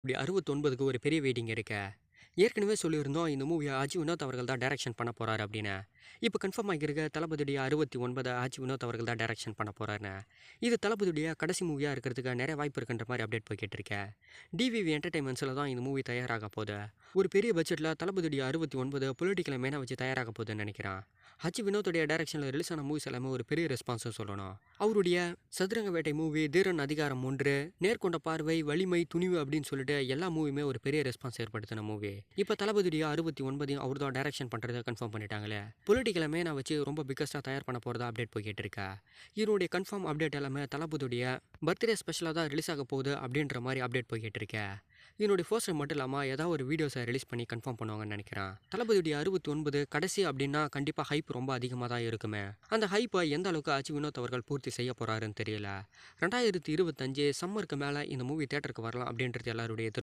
இப்படி 69க்கு ஒரு பெரிய வெயிட்டிங் இருக்கு. ஏற்கனவே சொல்லியிருந்தோம் இந்த மூவியை அஜி வினோத் அவர்கள் தான் டைரக்ஷன் பண்ண போறாரு அப்படின்னு. இப்போ கன்ஃபார்ம் ஆகியிருக்க தளபதியுடைய 69 அஜி வினோத் அவர்கள் தான் டைரக்ஷன் பண்ண போறாருன்னு. இது தளபதியுடைய கடைசி மூவியாக இருக்கிறதுக்கு நிறைய வாய்ப்பு இருக்குன்ற மாதிரி அப்டேட் போய்கிட்டு இருக்கேன். டிவிவி என்டர்டைன்மெண்ட்ஸில் தான் இந்த மூவி தயாராக போகுது. ஒரு பெரிய பட்ஜெட்டில் தளபதியுடைய 69 பொலிட்டிக்கல் மேனாக வச்சு தயாராக போகுதுன்னு நினைக்கிறேன். அஜி வினோத்துடைய டைரக்ஷனில் ரிலீஸ் ஆன மூவிஸ் எல்லாமே ஒரு பெரிய ரெஸ்பான்ஸும் சொல்லணும். அவருடைய சதுரங்க வேட்டை மூவி, தீரன் அதிகாரம் 1, நேர்கொண்ட பார்வை, வலிமை, துணிவு அப்படின்னு சொல்லிட்டு எல்லா மூவியுமே ஒரு பெரிய ரெஸ்பான்ஸ் ஏற்படுத்தின மூவி. இப்போ தளபதியுடைய 69 அவர் தான் டைரக்ஷன் பண்ணுறதை கன்ஃபார்ம் பண்ணிட்டாங்களே. பொலிட்டிக்கலை மேனாக வச்சு ரொம்ப பிக்கஸ்ட்டாக தயார் பண்ண போகிறதா அப்டேட் போய்கிட்டு இருக்கா. இதனுடைய கன்ஃபார்ம் அப்டேட் எல்லாமே தளபதியுடைய பர்த்டே ஸ்பெஷலாக தான் ரிலீஸ் ஆக போகுது அப்படின்ற மாதிரி அப்டேட் போய்கிட்டு இருக்கா. இதனுடைய போஸ்டர் மட்டும் இல்லாமல் ஏதாவது ஒரு வீடியோஸை ரிலீஸ் பண்ணி கன்ஃபார்ம் பண்ணுவாங்கன்னு நினைக்கிறேன். தளபதியுடைய 69 கடைசி அப்படின்னா கண்டிப்பாக ஹைப் ரொம்ப அதிகமாக தான் இருக்குமே. அந்த ஹைப்பை எந்த அளவுக்கு அஜி வினோத் அவர்கள் பூர்த்தி செய்ய போகிறாருன்னு தெரியல. 2025 சம்மருக்கு மேலே இந்த மூவி தேட்டருக்கு வரலாம் அப்படின்றது எல்லாருடைய